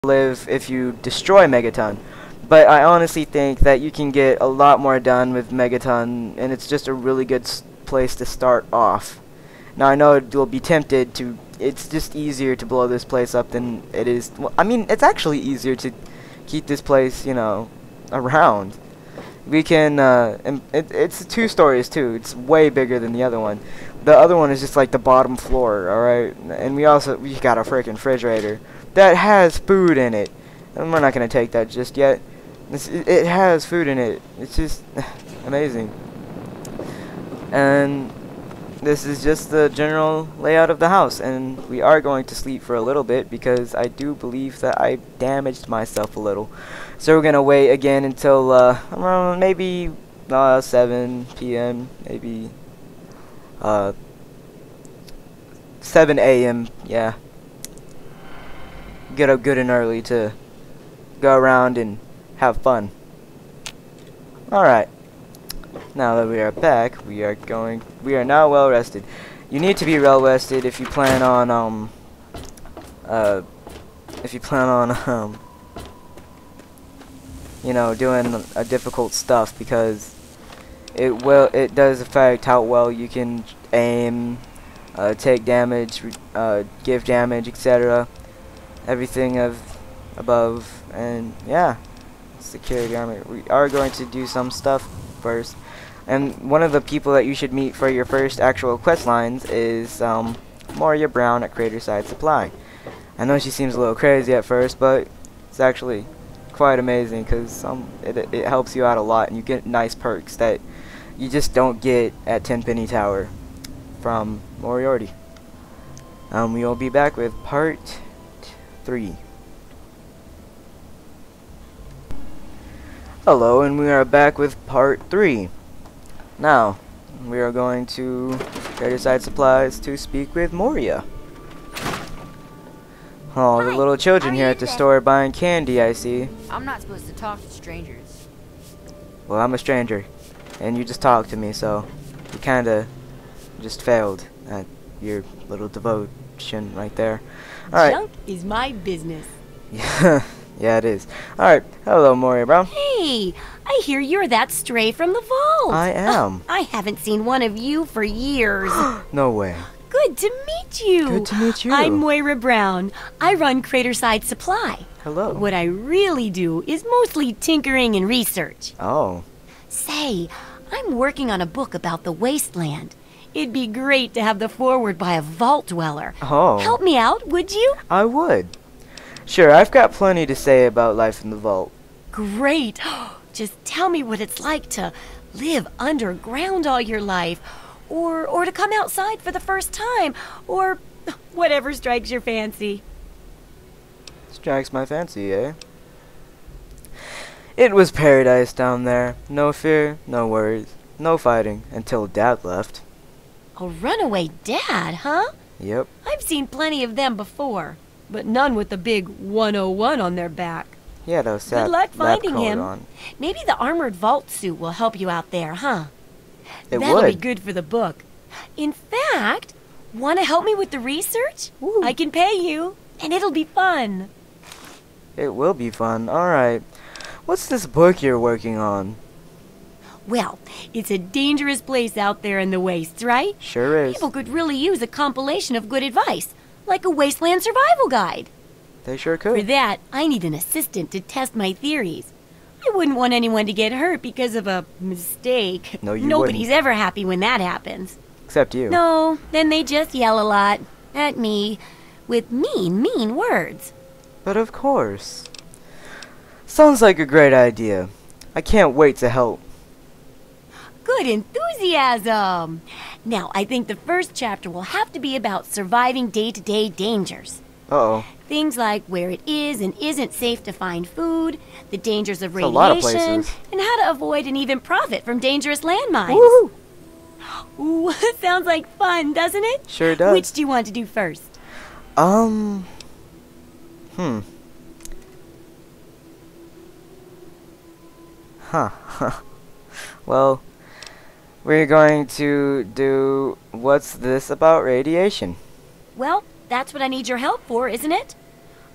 live if you destroy Megaton. But I honestly think that you can get a lot more done with Megaton, and it's just a really good place to start off. Now I know you'll be tempted to. It's just easier to blow this place up than it is. Well, I mean, it's actually easier to keep this place, you know, around. We can. And it's 2 stories too. It's way bigger than the other one. The other one is just like the bottom floor. All right, and we got a freaking refrigerator that has food in it, and we're not gonna take that just yet. It has food in it. It's just amazing. And this is just the general layout of the house, and we are going to sleep for a little bit because I do believe that I damaged myself a little. So we're gonna wait again until around maybe 7 p.m. maybe 7 a.m. Yeah. Get up good and early to go around and have fun. Alright. Now that we are back, we are now well rested. You need to be well rested if you plan on you know, doing a difficult stuff, because it does affect how well you can aim, take damage, give damage, etc. Everything above, and yeah. Security armor. We are going to do some stuff first, and one of the people that you should meet for your first actual quest lines is Moria Brown at Craterside Supply. I know she seems a little crazy at first, but it's actually quite amazing, because it helps you out a lot, and you get nice perks that you just don't get at Tenpenny Tower from Moriarty. We will be back with part 3. Hello, and we are back with part 3. Now, we are going to Craterside Supplies to speak with Moria. Oh, the little children here at the store buying candy, I see. I'm not supposed to talk to strangers. Well, I'm a stranger, and you just talked to me, so you kinda just failed at your little devotion right there. Alright. Junk is my business. Yeah. Yeah, it is. Alright, hello, Moria Brown. Hey, I hear you're that stray from the vault. I am. I haven't seen one of you for years. No way. Good to meet you. Good to meet you. I'm Moira Brown. I run Craterside Supply. Hello. What I really do is mostly tinkering and research. Oh. Say, I'm working on a book about the wasteland. It'd be great to have the foreword by a vault dweller. Oh. Help me out, would you? I would. Sure, I've got plenty to say about life in the vault. Great. Just tell me what it's like to live underground all your life, or to come outside for the first time, or whatever strikes your fancy. Strikes my fancy, eh? It was paradise down there. No fear, no worries, no fighting, until Dad left. A runaway dad, huh? Yep. I've seen plenty of them before, but none with the big 101 on their back. Yeah, those sad Good luck finding lab coat him. on. Maybe the armored vault suit will help you out there, huh? That'll be would. good for the book. In fact, want to help me with the research? Ooh. I can pay you, and it'll be fun. It will be fun. Alright. What's this book you're working on? Well, it's a dangerous place out there in the wastes, right? Sure is. People could really use a compilation of good advice, like a wasteland survival guide. They sure For could. that, I need an assistant to test my theories. I wouldn't want anyone to get hurt because of a mistake. No, you Nobody's wouldn't. ever happy when that happens. Except you. No, then they just yell a lot at me with mean words. But of course. Sounds like a great idea. I can't wait to help. Good enthusiasm! Now, I think the first chapter will have to be about surviving day-to-day dangers. Uh-oh. Things like where it is and isn't safe to find food, the dangers of It's a lot of radiation, places. and how to avoid and even profit from dangerous landmines. Woo! Ooh, sounds like fun, doesn't it? Sure does. Which do you want to do first? Huh. Well, we're going to do what's this about radiation? Well, that's what I need your help for, isn't it?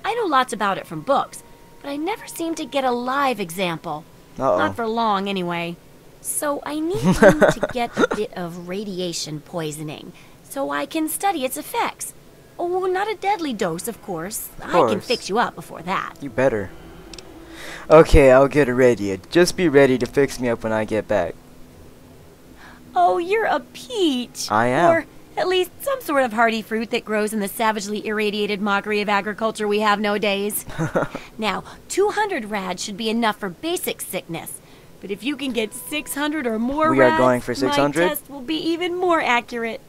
I know lots about it from books, but I never seem to get a live example. Uh-oh. Not for long, anyway. So I need you to get a bit of radiation poisoning, so I can study its effects. Oh, not a deadly dose, of course. I can fix you up before that. You better. Okay, I'll get irradiated. Just be ready to fix me up when I get back. Oh, you're a peach. I am. Or at least some sort of hardy fruit that grows in the savagely irradiated mockery of agriculture we have nowadays. Now, 200 rads should be enough for basic sickness. But if you can get 600 or more We rads, are going for 600? my test will be even more accurate.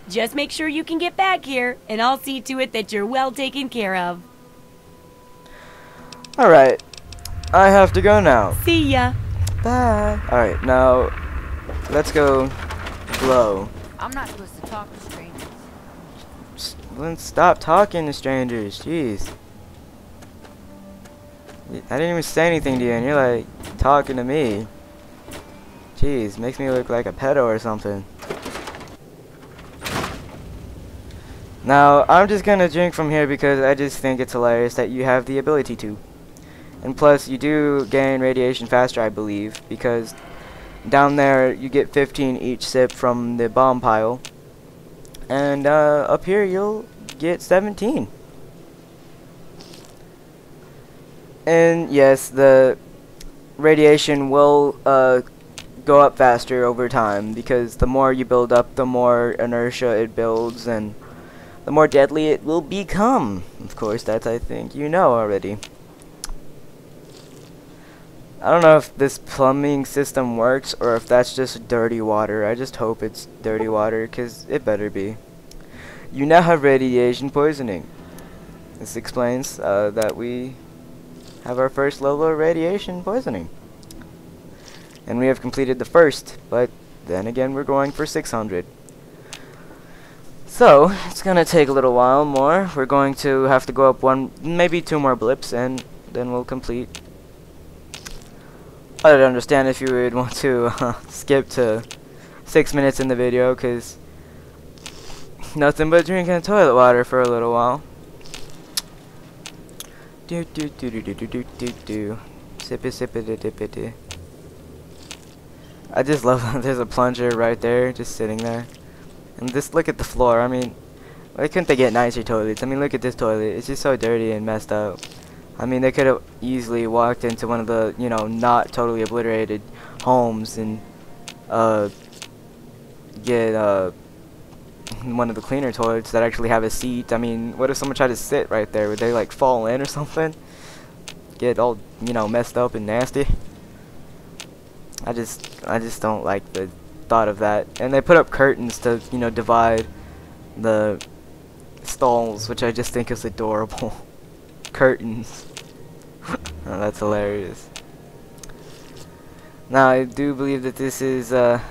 Just make sure you can get back here, and I'll see to it that you're well taken care of. Alright. I have to go now. See ya. Bye. Alright, now let's go glow. I'm not supposed to talk to strangers. Let's stop talking to strangers. Jeez. I didn't even say anything to you and you're like talking to me. Jeez, makes me look like a pedo or something. Now, I'm just gonna drink from here because I just think it's hilarious that you have the ability to. And plus, you do gain radiation faster, I believe, because down there you get 15 each sip from the bomb pile. And up here you'll get 17. And yes, the radiation will go up faster over time because the more you build up, the more inertia it builds and the more deadly it will become. Of course, that's, I think, you know already. I don't know if this plumbing system works or if that's just dirty water. I just hope it's dirty water because it better be. You now have radiation poisoning. This explains that we have our first level of radiation poisoning. And we have completed the first, but then again we're going for 600. So, it's gonna take a little while more. We're going to have to go up one, maybe 2 more blips, and then we'll complete. I'd understand if you would want to skip to 6 minutes in the video, because nothing but drinking toilet water for a little while. Do do do do do do do do do. Sippy sippy dippy dip. I just love that there's a plunger right there, just sitting there. And just look at the floor. I mean, why couldn't they get nicer toilets? I mean, look at this toilet. It's just so dirty and messed up. I mean, they could have easily walked into one of the, you know, not totally obliterated homes and get one of the cleaner toilets that actually have a seat. I mean, what if someone tried to sit right there? Would they like fall in or something? Get all, you know, messed up and nasty. I just don't like the thought of that. And they put up curtains to, you know, divide the stalls, which I just think is adorable. Curtains. Oh, that's hilarious. Now, I do believe that this is the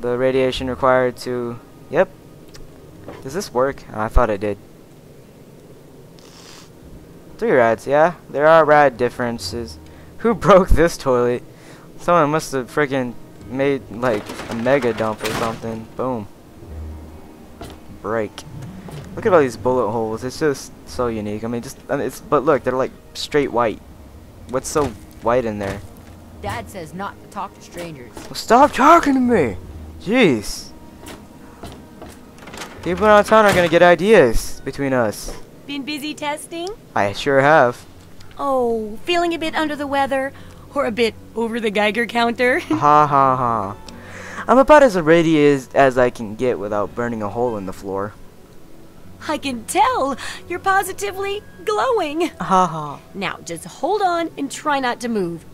radiation required to... Yep. Does this work? Oh, I thought it did. 3 rads, yeah. There are rad differences. Who broke this toilet? Someone must have freaking made like a mega dump or something. Boom. Break. Look at all these bullet holes. It's just so unique. I mean, but look, they're like straight white. What's so white in there? Dad says not to talk to strangers. Well, stop talking to me. Jeez. People around town are gonna get ideas between us. Been busy testing? I sure have. Oh, feeling a bit under the weather? Or a bit over the Geiger counter? Ha ha ha. I'm about as ready as I can get without burning a hole in the floor. I can tell! You're positively glowing! Ha ha. Now, just hold on and try not to move.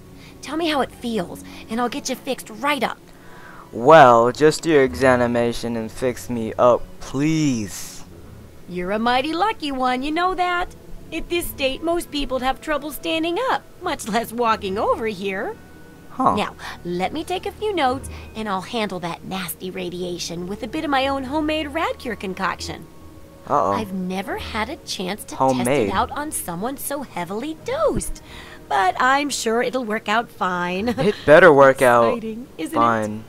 Tell me how it feels, and I'll get you fixed right up. Well, just do your examination and fix me up, please. You're a mighty lucky one, you know that? At this state, most people'd have trouble standing up, much less walking over here. Huh. Now, let me take a few notes, and I'll handle that nasty radiation with a bit of my own homemade Radcure concoction. Uh-oh. I've never had a chance to test Homemade. it out on someone so heavily dosed, but I'm sure it'll work out fine. It better work out Exciting, isn't fine.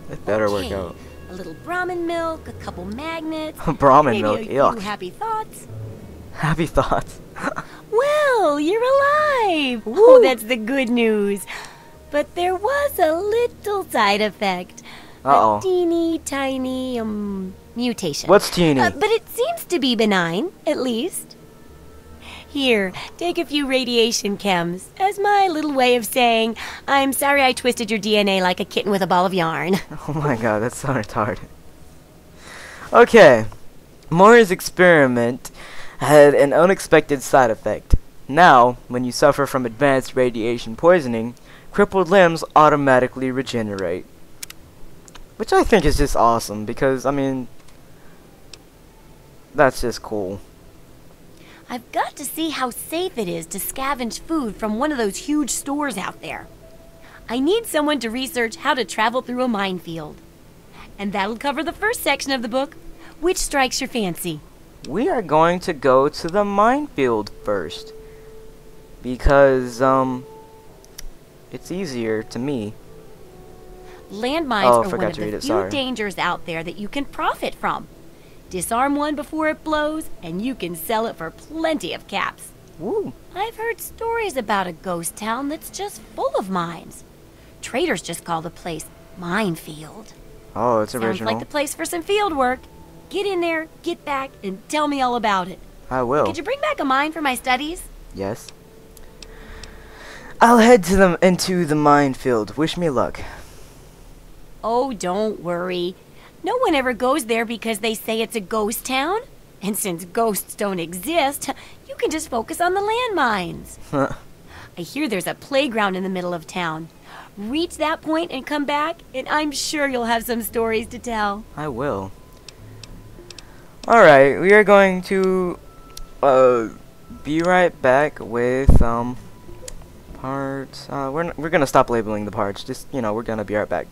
It better work Okay, out. A little Brahmin milk, a couple magnets, Brahmin maybe milk, a few yuck. happy thoughts. Happy thoughts. Well, you're alive! Woo. Oh, that's the good news. But there was a little side effect. Uh-oh. A teeny tiny, mutation. What's teeny? But it seems to be benign, at least. Here, take a few radiation chems as my little way of saying, I'm sorry I twisted your DNA like a kitten with a ball of yarn. Oh my god, that's so retarded. Okay. Maury's experiment had an unexpected side effect. Now, when you suffer from advanced radiation poisoning, crippled limbs automatically regenerate. Which I think is just awesome, because, I mean, that's just cool. I've got to see how safe it is to scavenge food from one of those huge stores out there. I need someone to research how to travel through a minefield. And that'll cover the first section of the book. Which strikes your fancy? We are going to go to the minefield first. Because, it's easier to me. Landmines Oh, are one forgot of to read the it, few sorry. dangers out there that you can profit from. Disarm one before it blows, and you can sell it for plenty of caps. Woo. I've heard stories about a ghost town that's just full of mines. Traders just call the place Minefield. Oh, it's Sounds original. like the place for some field work. Get in there, get back, and tell me all about it. I will. Could you bring back a mine for my studies? Yes. I'll head to into the minefield. Wish me luck. Oh, don't worry. No one ever goes there because they say it's a ghost town. And since ghosts don't exist, you can just focus on the landmines. I hear there's a playground in the middle of town. Reach that point and come back, and I'm sure you'll have some stories to tell. I will. Alright, we are going to be right back with parts. We're gonna stop labeling the parts. Just, you know, we're gonna be right back.